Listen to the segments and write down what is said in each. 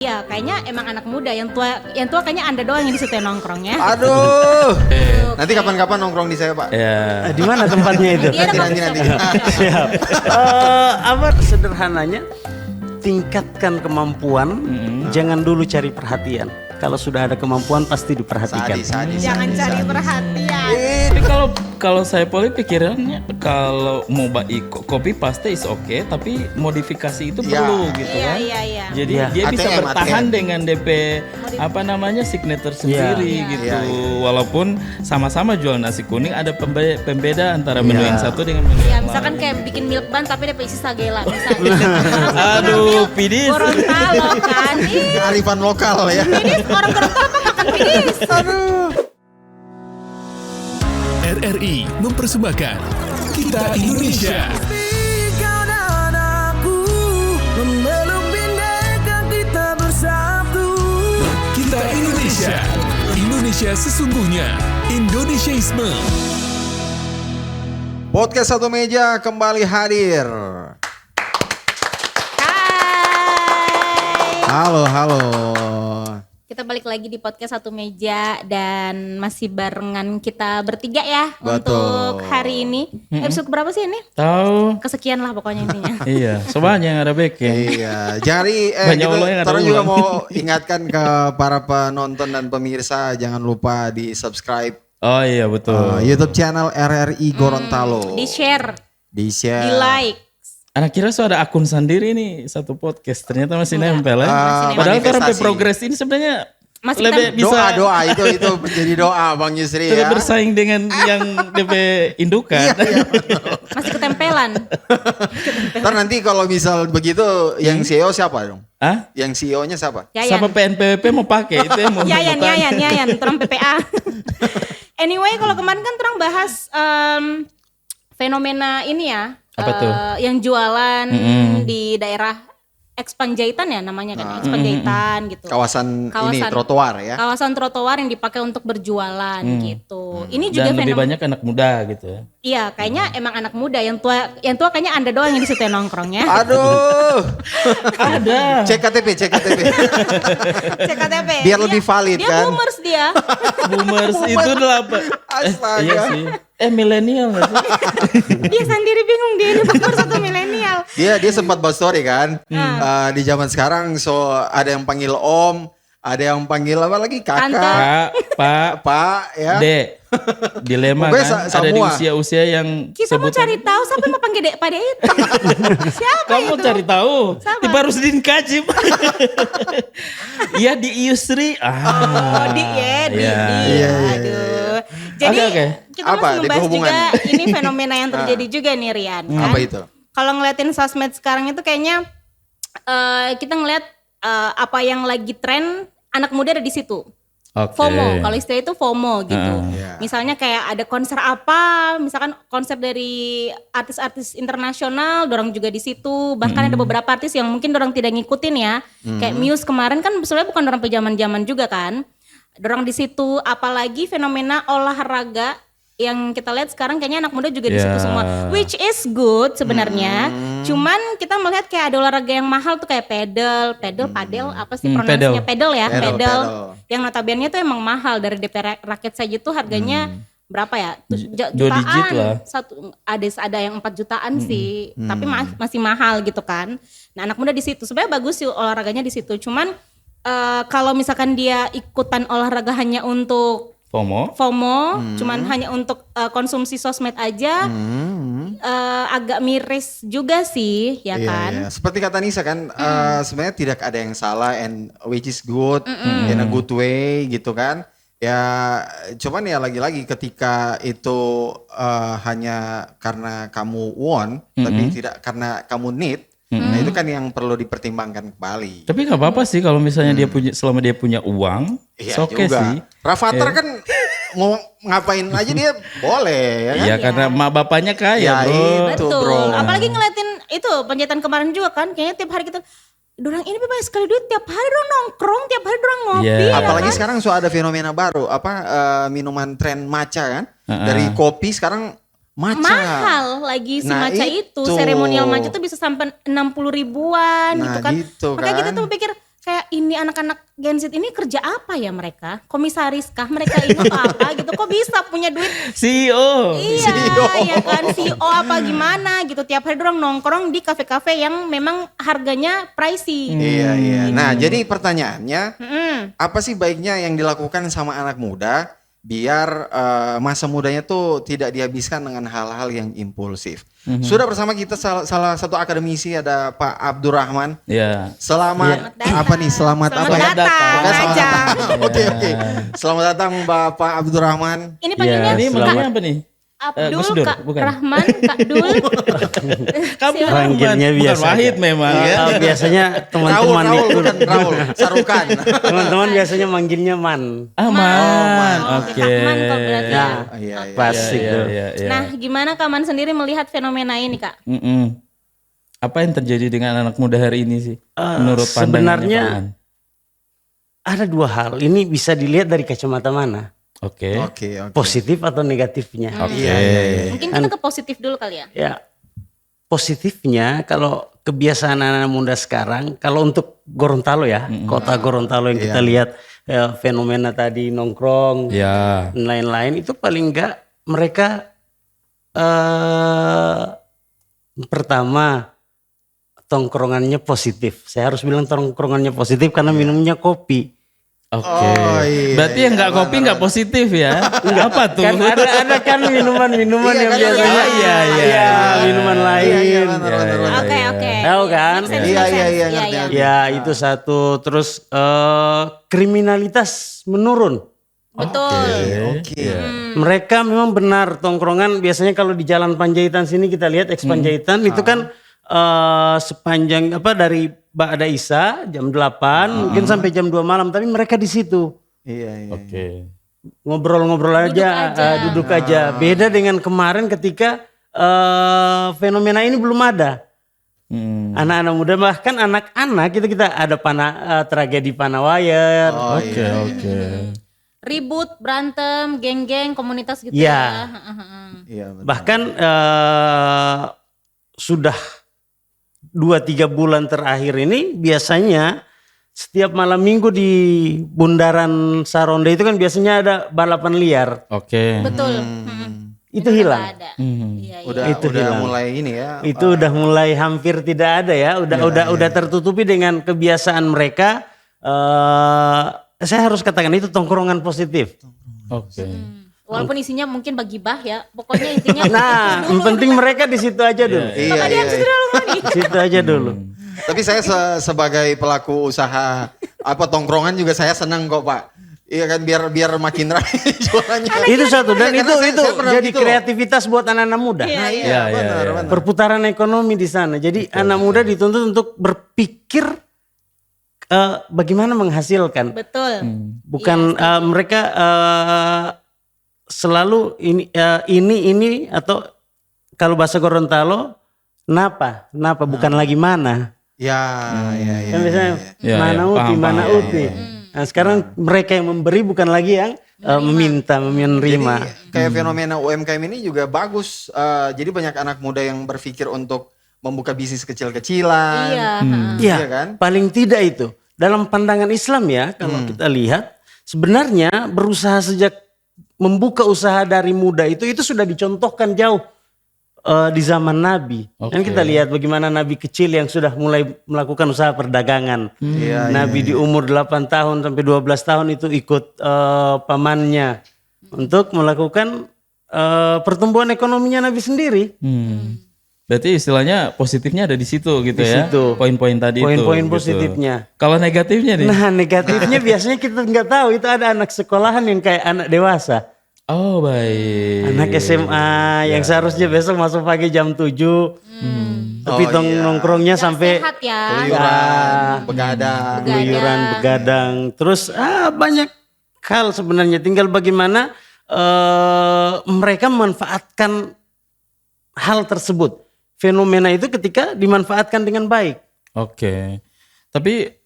Iya, kayaknya emang anak muda. Yang tua kayaknya Anda doang yang di situ yang nongkrongnya. Aduh. Nanti kapan-kapan nongkrong di saya, Pak. Ya. Di mana tempatnya itu? Nanti. Siap. Apa sederhananya? Tingkatkan kemampuan, jangan dulu cari perhatian. Kalau sudah ada kemampuan pasti diperhatikan. Jangan cari perhatian. Tapi kalau saya pikirannya kalau mau kopi pasti is okay, tapi modifikasi itu perlu gitu kan. Iya. Jadi Iya. dia bisa ATM. bertahan dengan DP signature sendiri gitu. Iya. Walaupun sama-sama jual nasi kuning, ada pembeda antara menu yang satu dengan menu Ya, yang misalkan lain. kayak bikin milk bun tapi ada isi sagela misalnya. Aduh, pidis. Gorontalo kan. Kearifan lokal ya. Pidis orang Gorontalo apa makan pidis? RRI mempersembahkan Kita Indonesia. Kau dan aku memeluk bineka kita bersatu. Kita Indonesia. Indonesia sesungguhnya. Indonesiaisme. Podcast Satu Meja kembali hadir. Hai. Halo. Kita balik lagi di podcast Satu Meja dan masih barengan kita bertiga ya. Betul. Untuk hari ini. Episode berapa sih ini? Tahu? Kesekian lah pokoknya intinya. Iya, soalnya yang ada backing. Iya, jadi Banyak gitu, Allah yang ada Torang juga ulang. mau ingatkan ke para penonton dan pemirsa, jangan lupa di subscribe Oh iya betul. YouTube channel RRI Gorontalo. Di share, Di share. di like. Anak kira so ada akun sendiri nih satu podcast, ternyata masih nempel ya. Masih Padahal nempel. sampai progres ini sebenarnya Masih lebih kita- bisa Doa itu menjadi doa Bang Yusri tetap ya. bersaing dengan yang DP indukan. Masih ketempelan. Ntar nanti kalau misal begitu yang CEO siapa dong? Hah? Yang CEO-nya siapa? Sama PNPWP mau pakai itu yang mau Yayan, terang PPA. Anyway, kalau kemarin kan terang bahas fenomena ini ya. Apa tuh? Yang jualan di daerah Ekspanjaitan ya namanya kan, Ekspanjaitan gitu. Kawasan ini trotoar ya. Kawasan trotoar yang dipakai untuk berjualan gitu. Ini juga Dan lebih banyak anak muda gitu ya. Iya, kayaknya emang anak muda. Yang tua kayaknya Anda doang yang di situ yang nongkrongnya. Aduh. Ada. Cek KTP. Cek KTP. Biar lebih valid dia kan. boomers dia. Boomers itu 8. Astaga. Iya sih. Milenial nggak sih? Dia sendiri bingung dia ini boomers atau milenial. Dia sempat bahas story kan. Di zaman sekarang ada yang panggil Om, ada yang panggil apa lagi? Kakak, Tante. Pak ya. Dek. Dilema Pokoknya kan. Ada di semua. usia-usia yang Kita mau cari tahu siapa yang mau panggil Dek Pak Dek itu. Siapa Kamu itu? cari tahu. Sama. Tiba harus dinkajim. Iya di Yusri. Oh, di. Iya. Aduh. Jadi Oke. kita Apa? masih Ada membahas hubungan? juga ini fenomena yang terjadi juga nih Rian. Kan? Apa itu? Kalau ngeliatin sosmed sekarang itu kayaknya kita ngeliat apa yang lagi tren anak muda ada di situ. Oke. FOMO, kalau istilah itu FOMO gitu. Iya. Misalnya kayak ada konser apa, misalkan konser dari artis-artis internasional, dorang juga di situ. Bahkan ada beberapa artis yang mungkin dorang tidak ngikutin ya. Kayak Muse kemarin kan sebenarnya bukan dorang zaman-zaman juga kan. Dorang di situ, apalagi fenomena olahraga yang kita lihat sekarang kayaknya anak muda juga di situ Ya. semua. Which is good sebenarnya. Cuman kita melihat kayak ada olahraga yang mahal tuh kayak padel apa sih pronunciasinya? Pedal ya, Pedal. pedal. Yang notabene tuh emang mahal dari DP raket saja tuh harganya berapa ya? Dua digit lah. Ada yang 4 jutaan sih, tapi masih mahal gitu kan. Nah, anak muda di situ sebenarnya bagus sih olahraganya di situ. Cuman kalau misalkan dia ikutan olahraga hanya untuk FOMO, cuman hanya untuk konsumsi sosmed aja, agak miris juga sih, ya kan? Iya. Seperti kata Nisa kan, sebenarnya tidak ada yang salah and which is good in a good way gitu kan. Ya, cuman ya lagi-lagi ketika itu hanya karena kamu want, tapi tidak karena kamu need. Nah itu kan yang perlu dipertimbangkan kembali. Tapi nggak apa-apa sih kalau misalnya selama dia punya uang, Iya oke juga. sih. Rafathar kan mau ngapain aja dia boleh ya kan? Iya karena mak bapaknya kaya Ya, bro. itu. Betul. bro. Apalagi ngeliatin itu penjahitan kemarin juga kan, kayaknya tiap hari kita, dorang ini bebas sekali duit, tiap hari dorang nongkrong, tiap hari dorang ngopi. Iya. ya Apalagi kan? sekarang ada fenomena baru, minuman tren matcha kan? Dari kopi sekarang matcha. Mahal lagi si Nah, matcha itu. itu. Seremonial matcha tuh bisa sampai 60 ribuan Nah, gitu kan. gitu Makanya kita kan. tuh pikir kayak ini anak-anak Gen Z ini kerja apa ya mereka? Komisaris kah mereka ini atau apa gitu? Kok bisa punya duit? CEO. Iya, ya kan CEO apa gimana gitu. Tiap hari dorang nongkrong di kafe-kafe yang memang harganya pricey. Iya, iya. Nah, jadi pertanyaannya, apa sih baiknya yang dilakukan sama anak muda biar masa mudanya tuh tidak dihabiskan dengan hal-hal yang impulsif? Sudah bersama kita salah satu akademisi, ada Pak Abdurrahman. Ya. Selamat datang. apa nih? Selamat apa ya? datang. Oke, selamat Ajang. datang. Oke. Selamat datang Bapak Abdurrahman. Ini panggilnya Ini Kak manggilnya apa nih? Abdul, Gus Dur, Kak bukan? Rahman, Kak Dul. Kamu Panggilnya bukan biasa Wahid aja. memang ya. Biasanya teman-teman Raul, itu bukan Raul, Sarukan. teman-teman biasanya manggilnya Man. Aman. Oke. Rahman kok berarti. Nah, Iya, iya. pas Ya, itu. ya. Nah, gimana Kaman sendiri melihat fenomena ini, Kak? Apa yang terjadi dengan anak muda hari ini sih? Menurut pandangannya sebenarnya Pak Man? ada dua hal. Ini bisa dilihat dari kacamata mana? Oke. Oke. Positif atau negatifnya? Oke. Mungkin kita ke positif dulu kali ya. Ya, positifnya kalau kebiasaan anak muda sekarang, kalau untuk Gorontalo ya, kota Gorontalo yang kita lihat fenomena tadi nongkrong Ya. dan lain-lain, itu paling enggak mereka pertama tongkrongannya positif. Saya harus bilang tongkrongannya positif karena minumnya kopi. Oke. Oh, iya, Berarti yang nggak kopi nggak positif ya? Apa tuh? Kan ada kan minuman-minuman Iya, yang kan biasanya iya. minuman lain. Iya, benar, benar, benar. Oke. Tahu kan? Make sense, Iya, make iya, sense. iya, ngerti, ngerti. Ya itu satu. Terus kriminalitas menurun. Betul. Oke. Mereka memang benar tongkrongan biasanya kalau di Jalan Panjaitan sini kita lihat Eks Panjaitan itu kan sepanjang dari Ba'da Isya jam 8 mungkin sampai jam 2 malam, tapi mereka di situ Iya, iya. Oke. ngobrol-ngobrol aja, duduk aja. Beda dengan kemarin ketika fenomena ini belum ada. Anak-anak muda bahkan anak-anak kita ada tragedi Panawayer. Oke. Ribut, berantem, geng-geng, komunitas gitu Iya. ya. Iya, benar. Bahkan sudah 2-3 bulan terakhir ini biasanya setiap malam minggu di Bundaran Saronde itu kan biasanya ada balapan liar. Oke. Betul. Itu Nggak hilang. ada. Iya, iya. Udah Itu udah hilang. mulai ini ya. Itu udah mulai hampir tidak ada ya. Udah tertutupi dengan kebiasaan mereka. Saya harus katakan itu tongkrongan positif. Oke. Walaupun isinya mungkin bagibah ya. Pokoknya intinya Nah, yang penting mereka di situ aja dulu. Iya, Sama dia iya. sendiri Di situ aja dulu. Tapi saya sebagai pelaku usaha tongkrongan juga saya senang kok, Pak. Iya kan, biar makin ramai jualannya. Itu satu dan Iya, itu karena saya pernah jadi gitu loh. kreativitas buat anak-anak muda. Iya, iya. Iya, benar, iya. benar. Perputaran ekonomi di sana. Jadi anak muda dituntut untuk berpikir bagaimana menghasilkan. Betul. Bukan mereka selalu ini atau kalau bahasa Gorontalo napa bukan lagi mana. Ya, ya, ya. Kan biasanya Ya, mana ya, uti paham, mana paham, uti. Nah, sekarang mereka yang memberi bukan lagi yang meminta menerima. Jadi kayak fenomena UMKM ini juga bagus. Jadi banyak anak muda yang berpikir untuk membuka bisnis kecil-kecilan. Iya. Iya, Iya kan? paling tidak itu. Dalam pandangan Islam ya, kalau kita lihat sebenarnya berusaha sejak membuka usaha dari muda itu sudah dicontohkan jauh di zaman Nabi. Dan kita lihat bagaimana Nabi kecil yang sudah mulai melakukan usaha perdagangan. Iya, Nabi di umur 8 tahun sampai 12 tahun itu ikut pamannya untuk melakukan pertumbuhan ekonominya Nabi sendiri. Berarti istilahnya positifnya ada di situ gitu ya. situ. Poin-poin tadi itu. Poin-poin gitu. positifnya. Kalau negatifnya nih? Nah negatifnya biasanya kita nggak tahu itu ada anak sekolahan yang kayak anak dewasa. Oh baik. Anak SMA yang seharusnya besok masuk pagi jam 7. Tapi Oh, iya. nongkrongnya sampai Sehat ya. Keluyuran, begadang. keluyuran, begadang. Terus banyak hal sebenarnya tinggal bagaimana mereka memanfaatkan hal tersebut. Fenomena itu ketika dimanfaatkan dengan baik. Oke. Tapi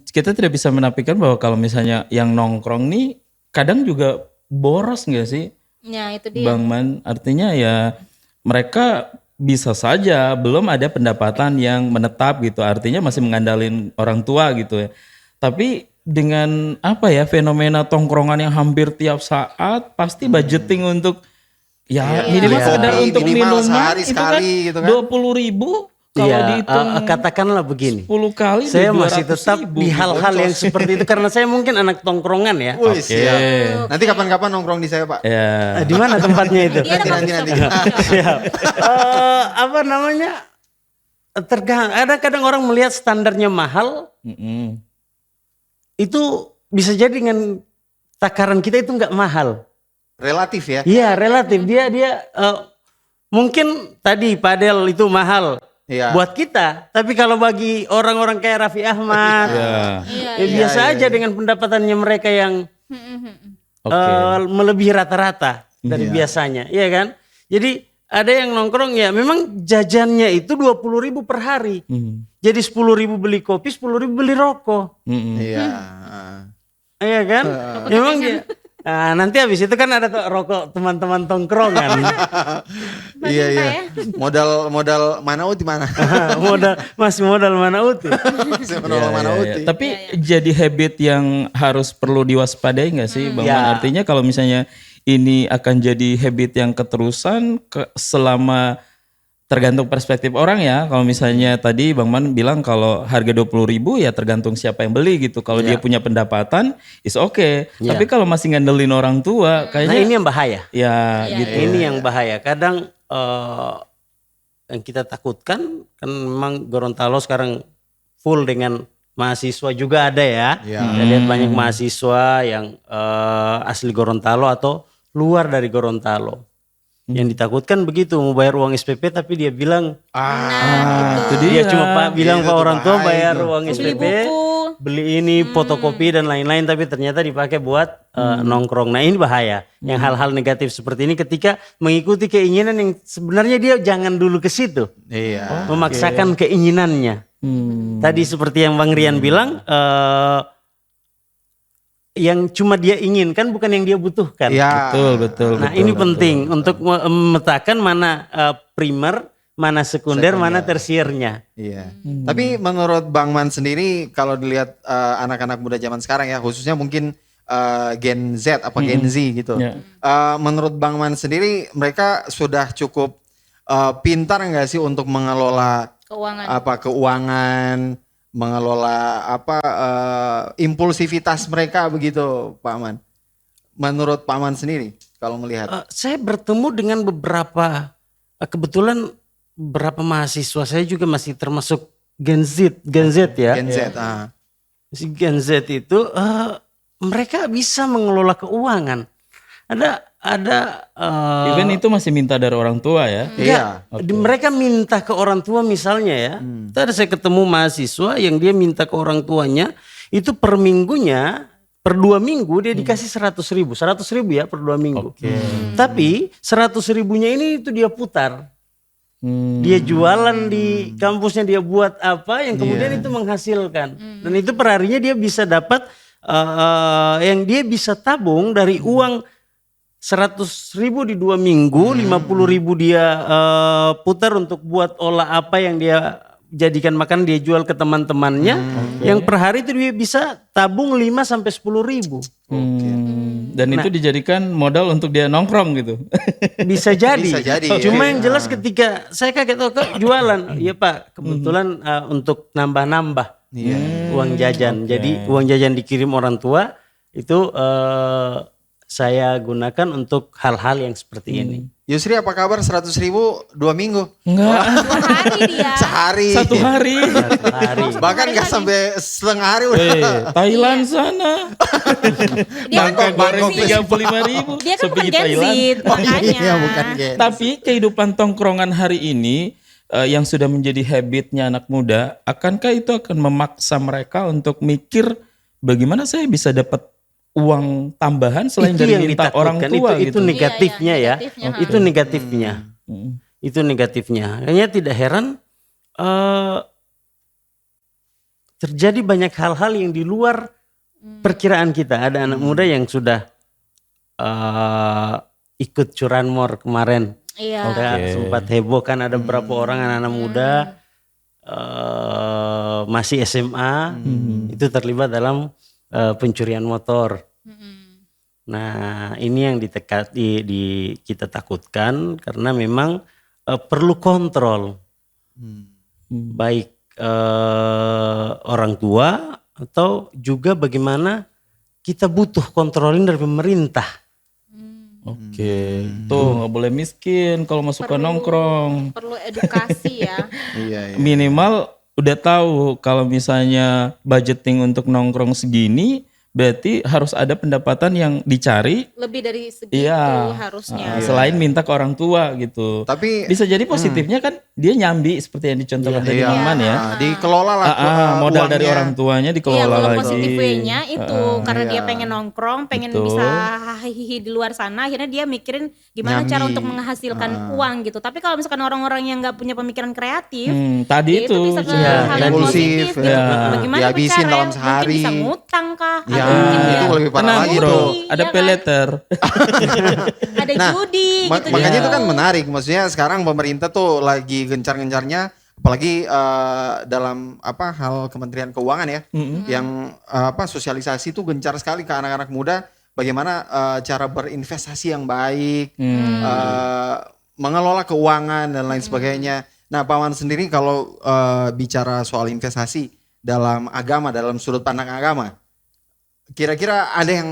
kita tidak bisa menafikan bahwa kalau misalnya yang nongkrong nih kadang juga boros nggak sih? Ya, itu dia. Bang Man, artinya ya mereka bisa saja belum ada pendapatan yang menetap gitu. Artinya masih mengandalkan orang tua gitu ya. Tapi dengan apa ya fenomena tongkrongan yang hampir tiap saat pasti budgeting untuk ya minimal sekedar Kopi, untuk minimal minuman sehari itu sekali kan gitu kan. 20.000 kalau Iya, dihitung katakanlah begini. 10 kali Saya di masih tetap 200.000 di hal-hal yang seperti itu karena saya mungkin anak tongkrongan ya. Wih, Oke. siap. Nanti kapan-kapan nongkrong di saya, Pak. Ya. Di mana tempatnya itu? Dia ada Nanti. Siap. Apa namanya? Ada kadang orang melihat standarnya mahal, Mm-mm. itu bisa jadi dengan takaran kita itu nggak mahal. Relatif ya. Iya relatif dia mungkin tadi padel itu mahal Iya. buat kita, tapi kalau bagi orang-orang kayak Raffi Ahmad, Ya. biasa Iya, aja dengan pendapatannya mereka yang Oke. melebihi rata-rata dari Iya. biasanya, iya kan? Jadi ada yang nongkrong ya, memang jajannya itu 20.000 per hari. Mm. Jadi 10.000 beli kopi, 10.000 beli rokok. Mm-mm. Iya. Iya kan? Memang dia. Nah, nanti habis itu kan ada rokok teman-teman tongkrongan. Iya, iya. Modal mana uti mana? masih modal mana utuh. Masih modal mana Ya, uti. tapi jadi habit yang harus perlu diwaspadai nggak sih, Bang Ya. Man? Artinya kalau misalnya ini akan jadi habit yang keterusan selama tergantung perspektif orang ya. Kalau misalnya tadi Bang Man bilang kalau harga 20.000 ya tergantung siapa yang beli gitu. Kalau dia punya pendapatan, is oke. Ya. Tapi kalau masih ngandelin orang tua, Nah kayaknya ini yang bahaya. ya gitu. Ini yang bahaya. Kadang yang kita takutkan kan memang Gorontalo sekarang full dengan mahasiswa juga ada ya. Iya. Kita lihat banyak mahasiswa yang asli Gorontalo atau luar dari Gorontalo. Yang ditakutkan begitu mau bayar uang SPP tapi dia bilang Itu dia cuma bilang Itu Pak orang tua bahaya bayar itu. uang Beli SPP, buku. beli ini fotokopi dan lain-lain tapi ternyata dipakai buat nongkrong. Nah ini bahaya. Yang hal-hal negatif seperti ini ketika mengikuti keinginan yang sebenarnya dia jangan dulu ke situ, Iya. memaksakan keinginannya. Tadi seperti yang Bang Rian bilang, yang cuma dia inginkan bukan yang dia butuhkan. Iya. Betul. Nah ini penting untuk memetakan mana primer, mana sekunder, mana tersiernya. Iya. Tapi menurut Bang Man sendiri kalau dilihat anak-anak muda zaman sekarang ya khususnya mungkin Gen Z apa Gen Z gitu. Ya. Menurut Bang Man sendiri mereka sudah cukup pintar nggak sih untuk mengelola keuangan, mengelola impulsivitas mereka begitu, Pak Man. Menurut Pak Man sendiri kalau melihat. Saya bertemu dengan beberapa, kebetulan beberapa mahasiswa saya juga masih termasuk Gen Z ya. Gen Z. Si Gen Z itu mereka bisa mengelola keuangan. Ada Even itu masih minta dari orang tua ya. Iya. mereka minta ke orang tua misalnya ya. Tadi saya ketemu mahasiswa yang dia minta ke orang tuanya itu per minggunya, per 2 minggu dia dikasih 100.000 ya per 2 minggu. Tapi 100.000-nya ini itu dia putar. Dia jualan di kampusnya, dia buat apa yang kemudian itu menghasilkan. Dan itu per harinya dia bisa dapat yang dia bisa tabung dari uang 100.000 di 2 minggu, 50.000 dia putar untuk buat olah apa yang dia jadikan makan, dia jual ke teman-temannya. Yang per hari itu dia bisa tabung 5 sampai 10.000. Dan itu dijadikan modal untuk dia nongkrong gitu. Bisa jadi. Bisa jadi, Cuma ya. yang jelas ketika saya kaget kok jualan, iya Pak, kebetulan untuk nambah-nambah uang jajan. Jadi uang jajan dikirim orang tua itu saya gunakan untuk hal-hal yang seperti ini. Yusri apa kabar 100.000 2 minggu? Enggak, 2 hari dia. Sehari. 1 hari. Hari. Bahkan nggak sampai setengah hari udah. Thailand sana. Dia kan Goreng Gen Z. 35.000. Dia kan bukan Seperti Gen Z, Thailand. makanya. Iya bukan Gen. Tapi kehidupan tongkrongan hari ini yang sudah menjadi habitnya anak muda, akankah itu akan memaksa mereka untuk mikir bagaimana saya bisa dapat uang tambahan selain Itu dari yang minta orang ditakutkan, tua itu gitu. negatifnya Iya, ya. negatifnya. Itu negatifnya. Itu negatifnya. Kayaknya tidak heran terjadi banyak hal-hal yang di luar perkiraan kita. Ada anak muda yang sudah ikut curanmor kemarin. Iya. Udah sempat heboh kan, ada beberapa orang anak-anak muda masih SMA itu terlibat dalam pencurian motor. Nah ini yang kita takutkan karena memang perlu kontrol, baik orang tua atau juga bagaimana kita butuh kontrolin dari pemerintah. Oke, tuh nggak boleh miskin kalau masuk ke nongkrong. Perlu edukasi ya. Iya. Minimal udah tahu kalau misalnya budgeting untuk nongkrong segini, berarti harus ada pendapatan yang dicari. Lebih dari segitu Iya. harusnya. Selain minta ke orang tua gitu. Tapi Bisa jadi positifnya kan dia nyambi seperti yang dicontohkan tadi iya, Maman ya. dikelola lah Modal uangnya. dari orang tuanya Iya, dikelola kalau lagi. positif way-nya itu karena dia pengen nongkrong, pengen Betul. bisa hihi di luar sana, akhirnya dia mikirin gimana Nyambi. cara untuk menghasilkan uang gitu. Tapi kalau misalkan orang-orang yang nggak punya pemikiran kreatif, Tadi ya itu bisa ke Iya, hal yang impulsif, positif gitu. ya. Bagaimana Dihabisin cara dalam mungkin sehari. bisa ngutang kah? Ya, Atau mungkin dia itu lebih parah Tenang lagi bro, tuh. ada Iya pay kan? letter. ada judi gitu Makanya ya. itu kan menarik. Maksudnya sekarang pemerintah tuh lagi gencar-gencarnya, apalagi dalam hal Kementerian Keuangan ya, yang sosialisasi tuh gencar sekali ke anak-anak muda. Bagaimana cara berinvestasi yang baik, mengelola keuangan dan lain sebagainya. Nah, Pak Man sendiri kalau bicara soal investasi dalam agama, dalam sudut pandang agama, kira-kira ada yang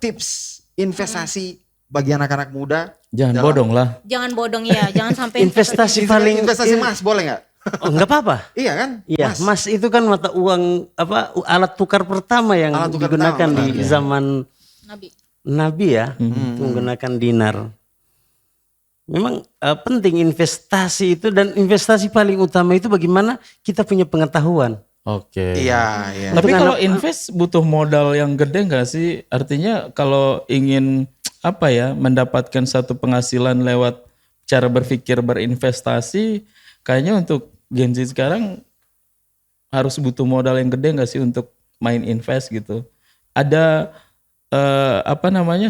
tips investasi bagi anak-anak muda? Jangan dalam- bodong lah. Jangan bodong ya, jangan sampai Investasi paling investasi emas boleh nggak? Oh, nggak apa-apa. Iya kan? Iya, emas itu kan mata uang alat tukar pertama yang Alat tukar digunakan pertama, di zaman Nabi. Nabi ya, itu menggunakan dinar. Memang penting investasi itu, dan investasi paling utama itu bagaimana kita punya pengetahuan. Oke. Iya, iya. Tapi Untuk kalau invest butuh modal yang gede nggak sih? Artinya kalau ingin mendapatkan satu penghasilan lewat cara berpikir berinvestasi, kayaknya untuk Gen Z sekarang harus butuh modal yang gede nggak sih untuk main invest gitu? Ada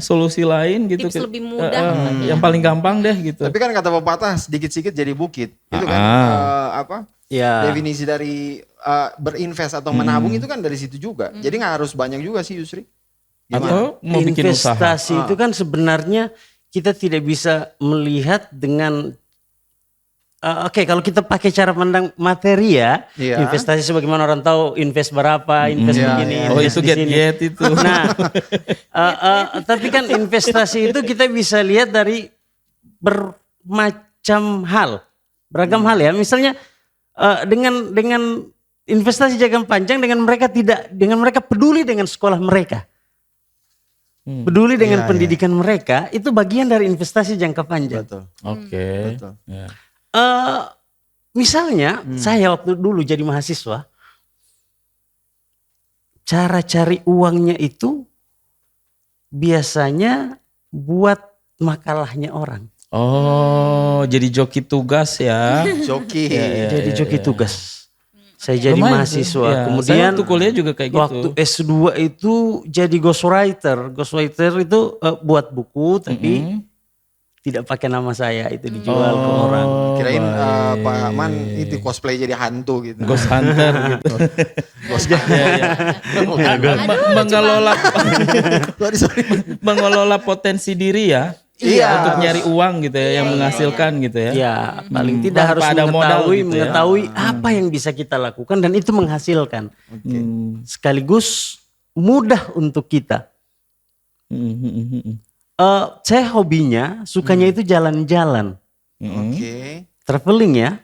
solusi lain gitu? Tips lebih mudah mungkin yang paling gampang deh gitu. Tapi kan kata pepatah sedikit-sedikit jadi bukit. Itu kan Ya. definisi dari berinvest atau menabung itu kan dari situ juga. Jadi nggak harus banyak juga sih Yusri. Atau mau bikin usaha? Investasi itu kan sebenarnya kita tidak bisa melihat dengan kalau kita pakai cara pandang materi ya, Iya. investasi sebagaimana orang tahu invest berapa, invest begini, Oh invest itu di sini. get itu. Nah, tapi kan investasi itu kita bisa lihat dari bermacam hal, beragam hal ya. Misalnya dengan investasi jangka panjang, dengan mereka peduli dengan sekolah mereka, peduli dengan pendidikan mereka, itu bagian dari investasi jangka panjang. Betul. Oke. Betul. Ya. Misalnya saya waktu dulu jadi mahasiswa, cara cari uangnya itu biasanya buat makalahnya orang. Oh, jadi joki tugas ya. Joki. Jadi joki tugas. Saya jadi Lumayan mahasiswa. tuh. Ya, Kemudian saya waktu kuliah juga kayak gitu. waktu S2 itu jadi ghostwriter. Ghostwriter itu buat buku tapi tidak pakai nama saya, itu dijual ke orang. Kirain Pak Man itu cosplay jadi hantu gitu. Ghost hunter gitu. Mengelola mengelola potensi diri ya. Iya. Untuk nyari uang gitu ya, yang menghasilkan gitu ya. Ya, paling tidak harus Tanpa ada modal gitu ya. mengetahui apa yang bisa kita lakukan dan itu menghasilkan. Sekaligus mudah untuk kita. Saya hobinya, sukanya itu jalan-jalan, Oke. traveling ya.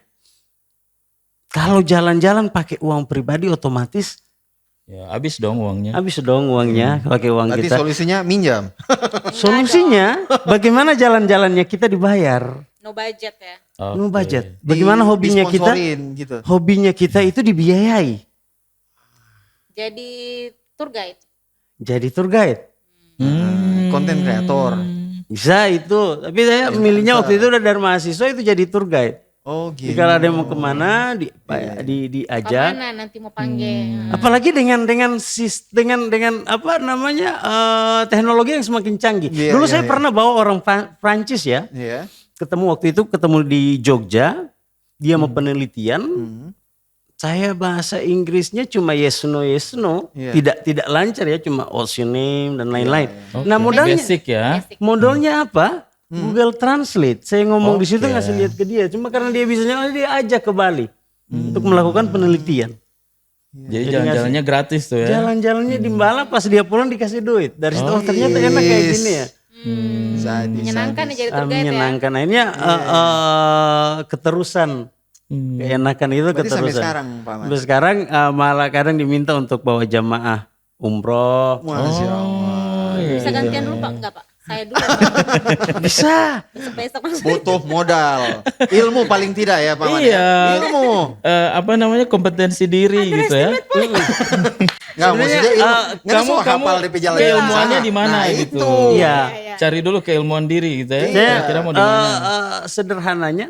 Kalau jalan-jalan pakai uang pribadi otomatis Ya, habis dong uangnya. habis dong uangnya, pakai uang Berarti kita. solusinya minjam. Solusinya bagaimana jalan-jalannya kita dibayar, No budget ya. Oke. no budget. Bagaimana hobinya kita? Disponsorin gitu. Hobinya kita itu dibiayai. Jadi tour guide. Jadi tour guide. Konten kreator. Bisa itu, tapi saya milihnya waktu itu udah dari mahasiswa itu jadi tour guide. Oh Jadi gitu. kalau ada yang mau kemana diajak. Kemana nanti mau panggil? Apalagi dengan teknologi yang semakin canggih. Iya, Dulu iya, saya iya. pernah bawa orang Prancis ya. Iya. Ketemu waktu itu di Jogja. dia mau penelitian, saya bahasa Inggrisnya cuma yes no, Iya. tidak lancar ya, cuma what's your name dan lain-lain. Oke, Nah modalnya basic ya. modalnya apa? Google Translate. Saya ngomong di situ Oke. ngasih lihat ke dia. Cuma karena dia bisanya, dia ajak ke Bali untuk melakukan penelitian. Jadi jalan-jalannya gratis tuh ya. Jalan-jalannya di Mbala, pas dia pulang dikasih duit. Dari situ oh ternyata enak kayak gini ya. Menyenangkan ya jadi tour guide ya. Menyenangkan. Akhirnya keterusan. Keenakan itu Berarti sampai keterusan. sekarang, Pak Man. Sampai sekarang malah kadang diminta untuk bawa jamaah umroh. Masya Allah. Bisa gantian dulu Pak? Enggak Pak? Saya dulu. Bisa. Besok langsung. Butuh modal, ilmu paling tidak ya Pak Man. Iya. Ilmu. Apa namanya kompetensi diri gitu ya. Nggak, maksudnya ilmu. Nggak kamu semua hafal di jalan keilmuannya di mana Nah, gitu. itu. Iya. Cari dulu keilmuan diri gitu ya. Saya Kira-kira mau di mana. sederhananya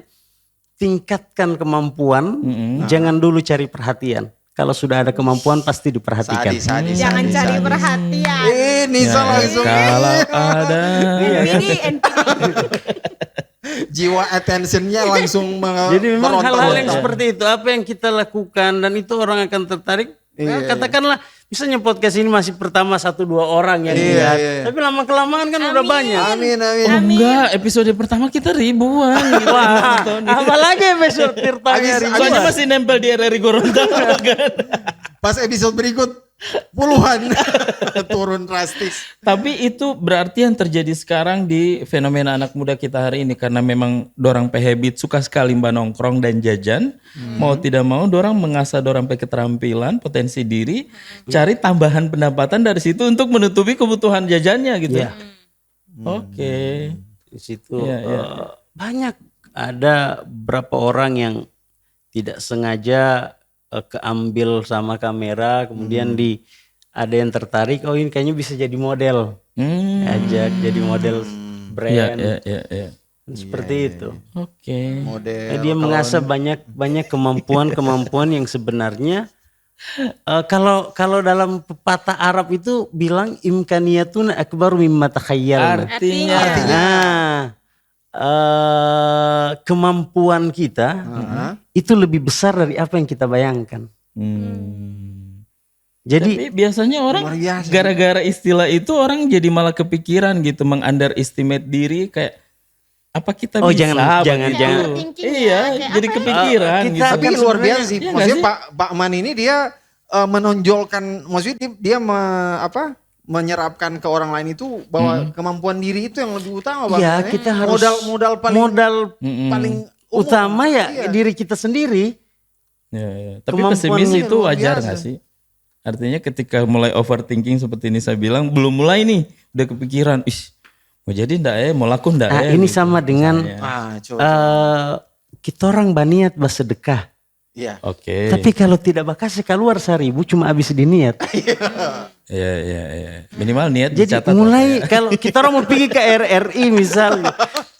tingkatkan kemampuan, jangan dulu cari perhatian. Kalau sudah ada kemampuan pasti diperhatikan. Sadis. Jangan cari perhatian. Ini salah langsung. Kalau ada Ini NPD. Jiwa attentionnya langsung Jadi memang hal-hal yang berontak-ontak. seperti itu apa yang kita lakukan dan itu orang akan tertarik. Nah, katakanlah misalnya podcast ini masih pertama 1-2 orang yang lihat, tapi lama kelamaan kan udah banyak. Amin. Oh enggak, episode pertama kita ribuan gitu. Wah, Nonton. apalagi episode Tirtanya Habis- Soalnya ribuan. masih nempel di RRI Gorontalo kan. Pas episode berikut puluhan turun drastis. Tapi itu berarti yang terjadi sekarang di fenomena anak muda kita hari ini karena memang dorang habit suka sekali mbak nongkrong dan jajan. Mau tidak mau dorang mengasah dorang keterampilan, potensi diri, cari tambahan pendapatan dari situ untuk menutupi kebutuhan jajannya gitu. Iya. Oke. Di situ Iya. banyak ada beberapa orang yang tidak sengaja keambil sama kamera, kemudian ada yang tertarik, oh ini kayaknya bisa jadi model, ajak jadi model brand, Iya. seperti itu. Oke. Model. Nah, dia mengasah banyak kemampuan yang sebenarnya kalau dalam pepatah Arab itu bilang imkaniyatun akbaru mimma takhayyalna. Artinya. Nah, kemampuan kita itu lebih besar dari apa yang kita bayangkan. Jadi Tapi biasanya orang Luar biasa. gara-gara istilah itu orang jadi malah kepikiran gitu mengunderestimate diri kayak apa kita Oh, bisa jangan- begitu. jangan. Overthinking ya, Iya, kayak jadi apa ya? kepikiran Kita gitu. Tapi kan luar sebenarnya- biasa sih. iya nggak Maksudnya sih? Pak Man ini dia menonjolkan, maksudnya dia menyerapkan ke orang lain itu bahwa kemampuan diri itu yang lebih utama Bang. Iya, kita harus modal paling paling umum. utama ya Iya. diri kita sendiri. Ya. Tapi Kemampuannya pesimis itu luar wajar biasa. nggak sih? Artinya ketika mulai overthinking seperti ini saya bilang belum mulai nih udah kepikiran, ih mau jadi ndak ya, mau laku ndak Nah, ya? ini gitu. sama dengan Coba. kita orang baniat bersedekah. Iya. Oke. Tapi kalau tidak bakasih keluar 1.000 cuma habis diniat. Iya. Minimal niat Jadi dicatat. mulai kalau kita orang mau pergi ke RRI misalnya,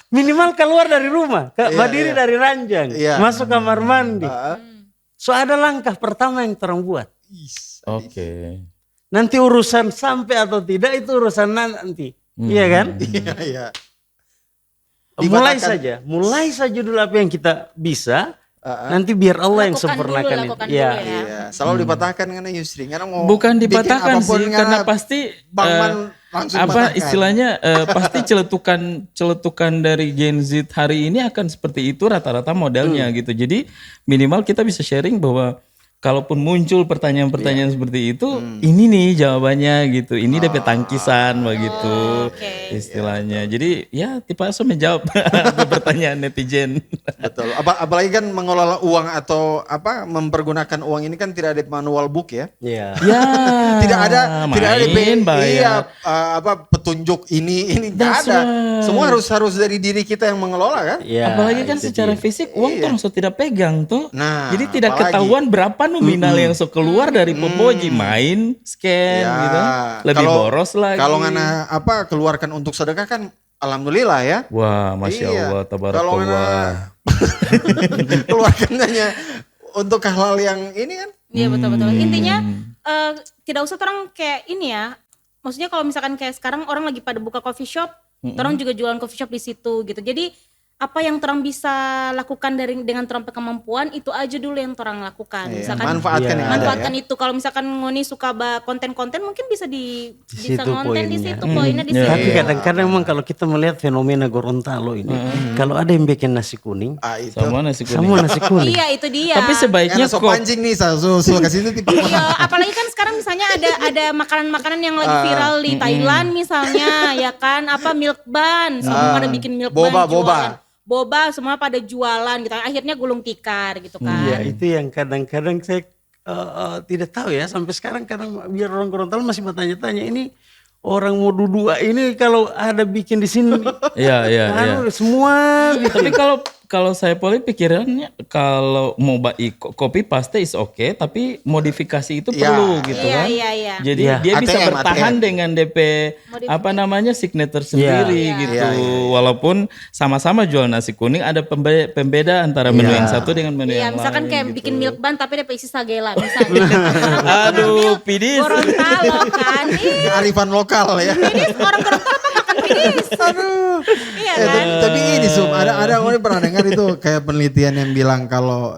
minimal keluar dari rumah, berdiri dari ranjang, Iya. masuk kamar mandi. So ada langkah pertama yang terang buat. Oke. Nanti urusan sampai atau tidak itu urusan nanti. Iya kan? Iya. Mulai saja dulu apa yang kita bisa. Nanti biar Allah yang Lakukan sempurnakan dulu, itu. lakukan Iya. dulu ya. Iya, selalu dipatahkan karena Yusri. Karena mau Bukan bikin dipatahkan apapun sih karena pasti Bang Man langsung apa patahkan. istilahnya pasti celetukan dari Gen Z hari ini akan seperti itu rata-rata modelnya gitu. Jadi minimal kita bisa sharing bahwa kalaupun muncul pertanyaan-pertanyaan seperti itu, ini nih jawabannya gitu. Ini dapat tangkisan begitu istilahnya. Jadi ya tipe aso menjawab pertanyaan netizen. Betul. Apalagi kan mengelola uang atau mempergunakan uang ini kan tidak ada manual book ya. Iya. Ya, Tidak ada main, bayar. petunjuk ini nggak That's ada. right. Semua harus dari diri kita yang mengelola kan. Iya, Apalagi kan itu secara dia. fisik uang tuh langsung tidak pegang tuh. Nah, Jadi tidak apalagi. ketahuan berapa nominal yang sok keluar dari Popoji main, scan Ya, gitu. Lebih boros lagi. Kalau ngana keluarkan untuk sedekah kan alhamdulillah ya. Wah, Masya Iya. Allah, Kalau tabarakallah. keluarkan hanya untuk hal-hal yang ini kan. Iya betul-betul. Intinya tidak usah orang kayak ini ya. Maksudnya kalau misalkan kayak sekarang orang lagi pada buka coffee shop, orang juga jualan coffee shop di situ gitu. Jadi apa yang orang bisa lakukan dengan orang kemampuan itu aja dulu yang orang lakukan. Iya, Misalkan manfaatkan yang ada manfaatkan ya. itu. Kalau misalkan Ngoni suka konten-konten mungkin bisa bisa situ ngonten di poinnya. situ, poinnya di situ. Tapi kadang-kadang memang kalau kita melihat fenomena Gorontalo ini, kalau ada yang bikin nasi kuning, Itu. Sama nasi kuning. semua nasi kuning. Iya, itu dia. Tapi sebaiknya Karena so kok pancing nih, so kasih itu tipe. Iya, apalagi kan sekarang misalnya ada makanan-makanan yang lagi viral di Thailand misalnya, ya kan, apa milk bun, semua pada bikin milk bun, boba. jualan. Boba semua pada jualan gitu. Akhirnya gulung tikar gitu kan. Iya, itu yang kadang-kadang saya tidak tahu ya, sampai sekarang kadang biar orang Gorontalo masih bertanya-tanya, ini orang mau duduk ini kalau ada bikin di sini, Iya, iya, iya. semua gitu. Tapi kalau saya pikirannya kalau mau kopi pasti is oke, tapi modifikasi itu perlu gitu Iya, kan. iya. Jadi Iya. dia bisa ATM. bertahan dengan DP apa namanya signature sendiri gitu. Walaupun sama-sama jual nasi kuning, ada pembeda antara menu yang satu dengan menu Iya, yang misalkan lain. kayak gitu. bikin milk bun tapi dia isi sagela misalnya. Aduh, pidis. Gorontalo kan. Kearifan lokal ya. Pidis, orang Gorontalo apa makan pidis. Aduh. Iya kan? Tapi ini Sum, ada orang pernah dengar itu kayak penelitian yang bilang kalau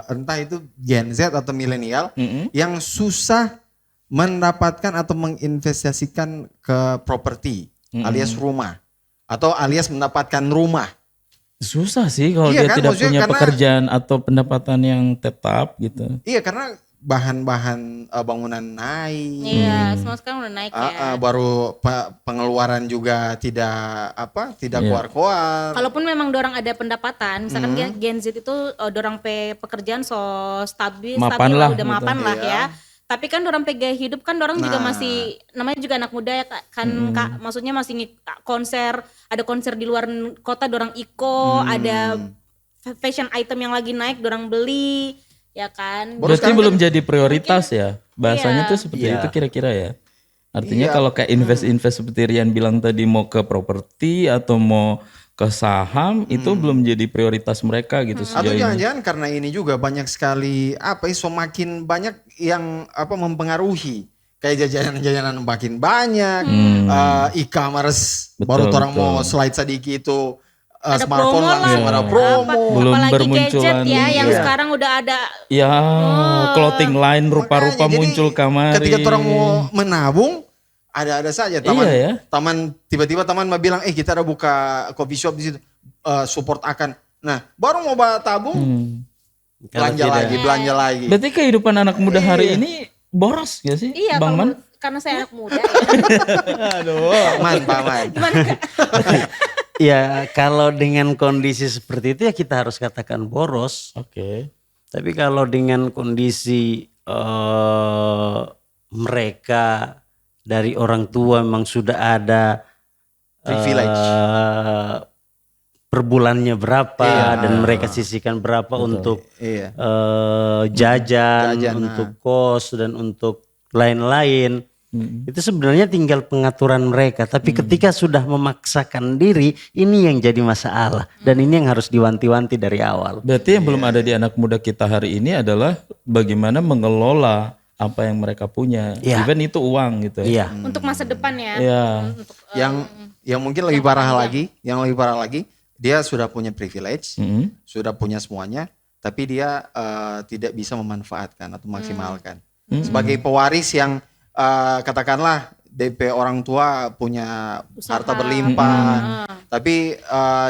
entah itu Gen Z atau milenial yang susah mendapatkan atau menginvestasikan ke properti alias rumah atau alias mendapatkan rumah. Susah sih kalau Iya dia kan, tidak maksudnya punya karena- pekerjaan atau pendapatan yang tetap gitu. Iya karena bahan-bahan bangunan naik. Iya, semua sekarang udah naik ya. Baru pengeluaran juga tidak keluar-keluar. Kalaupun memang dorang ada pendapatan, misalkan Gen Z itu dorang pekerjaan so stabil Mapan lah, lah udah gitu. mapan lah ya. Tapi kan dorang gaya hidup kan dorang juga masih namanya juga anak muda ya kan Kak, maksudnya masih konser, ada konser di luar kota dorang ada fashion item yang lagi naik dorang beli ya kan. Berarti belum jadi prioritas ya. Bahasanya Iya. tuh seperti itu kira-kira ya. Artinya kalau kayak invest seperti Rian bilang tadi mau ke properti atau mau ke saham itu belum jadi prioritas mereka gitu Atau sejauh ini. jangan-jangan karena ini juga banyak sekali semakin banyak yang mempengaruhi. Kayak jajanan-jajanan makin banyak, e-commerce Betul, baru orang betul. mau slide sedikit itu Ada smartphone promo langsung lah. ada promo. Belum Apalagi bermunculan. gadget ya yang Iya. sekarang udah ada. Ya, clothing line rupa-rupa Makanya, jadi muncul kamari. Ketika orang mau menabung, ada saja taman. Iya ya. Tiba-tiba taman mau bilang, kita ada buka coffee shop di situ, support akan. Nah, baru mau tabung, belanja lagi. Berarti kehidupan anak muda hari ini boros gak sih, Iya, Bang Man? karena saya anak muda. Paman. Ya kalau dengan kondisi seperti itu ya kita harus katakan boros. Oke. Tapi kalau dengan kondisi mereka dari orang tua memang sudah ada Privilege. per bulannya berapa dan mereka sisihkan berapa untuk Iya. jajan, Jajan, untuk kos dan untuk lain-lain. Itu sebenarnya tinggal pengaturan mereka. Tapi ketika sudah memaksakan diri, ini yang jadi masalah. Dan ini yang harus diwanti-wanti dari awal. Berarti yang belum ada di anak muda kita hari ini adalah bagaimana mengelola apa yang mereka punya. Iya. Even itu uang gitu ya. Iya. Untuk masa depan ya. Iya. Yang mungkin lebih parah lagi, dia sudah punya privilege, sudah punya semuanya, tapi dia tidak bisa memanfaatkan atau maksimalkan. Sebagai pewaris yang katakanlah DP orang tua punya harta berlimpah, tapi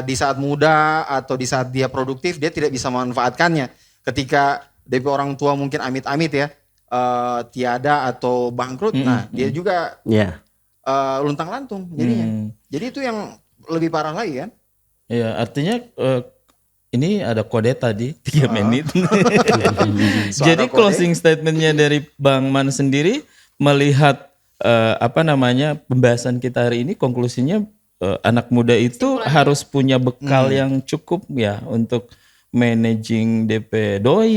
di saat muda atau di saat dia produktif dia tidak bisa memanfaatkannya. Ketika DP orang tua mungkin amit-amit ya tiada atau bangkrut, nah dia juga Ya. luntang-lantung jadinya. Jadi itu yang lebih parah lagi kan? Iya, artinya ini ada kode tadi 3 menit. Jadi closing statementnya dari Bang Man sendiri melihat pembahasan kita hari ini, konklusinya anak muda itu harus punya bekal yang cukup ya untuk managing DP doi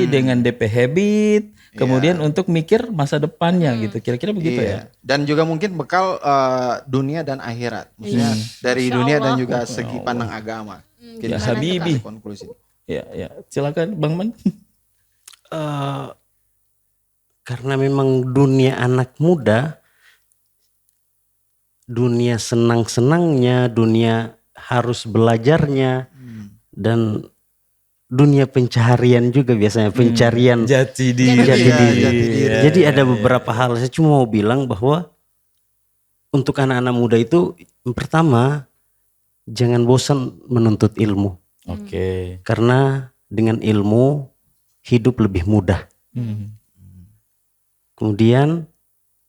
dengan DP habit, kemudian untuk mikir masa depannya gitu. Kira-kira begitu ya. Dan juga mungkin bekal dunia dan akhirat. Maksudnya dari dunia dan juga segi pandang agama. Ya Habibi. Konklusi. Ya, silakan Bang Man. Karena memang dunia anak muda, dunia senang-senangnya, dunia harus belajarnya dan dunia pencaharian juga biasanya pencarian Jati diri. jati diri. jati diri. Jadi ada beberapa hal saya cuma mau bilang bahwa untuk anak-anak muda itu yang pertama jangan bosan menuntut ilmu Oke. karena dengan ilmu hidup lebih mudah. Hmm. Kemudian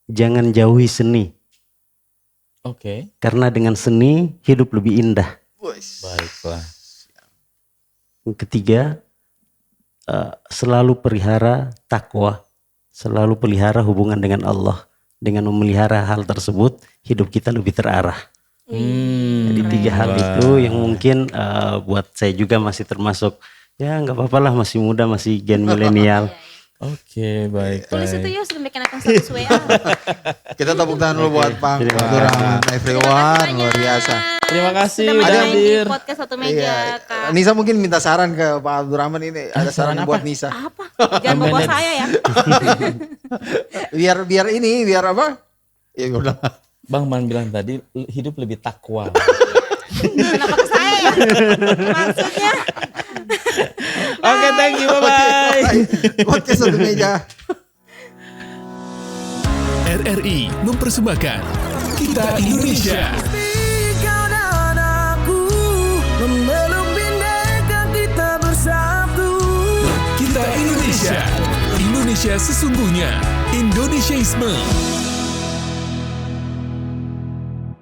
jangan jauhi seni Oke. karena dengan seni hidup lebih indah. Baiklah. Yang ketiga, selalu pelihara takwa, selalu pelihara hubungan dengan Allah. Dengan memelihara hal tersebut, hidup kita lebih terarah. Jadi 3 hal itu yang mungkin buat saya juga masih termasuk, ya nggak apa-apa lah, masih muda, masih gen milenial. Oke, baik. Tulis itu baik. Yos, udah bikin akun status WA. Kita tepuk tangan dulu buat Bang Abdurrahman everyone, luar biasa. Terima kasih Sudah udah main di hadir. podcast Satu Meja, Kak. Nisa mungkin minta saran ke Pak Abdurrahman ini. Ada saran saran buat apa? Nisa. Apa? Jangan bawa saya ya. Biar apa? Ya udah. Bang Man bilang tadi hidup lebih takwa. Kenapa ke saya ya? Maksudnya. Oke, thank you. Bye-bye. Podcast Satu Meja. RRI mempersembahkan Kita Indonesia. Kau dan aku memeluk bindeka kita bersatu. Kita Indonesia. Indonesia sesungguhnya. Indonesiaisme.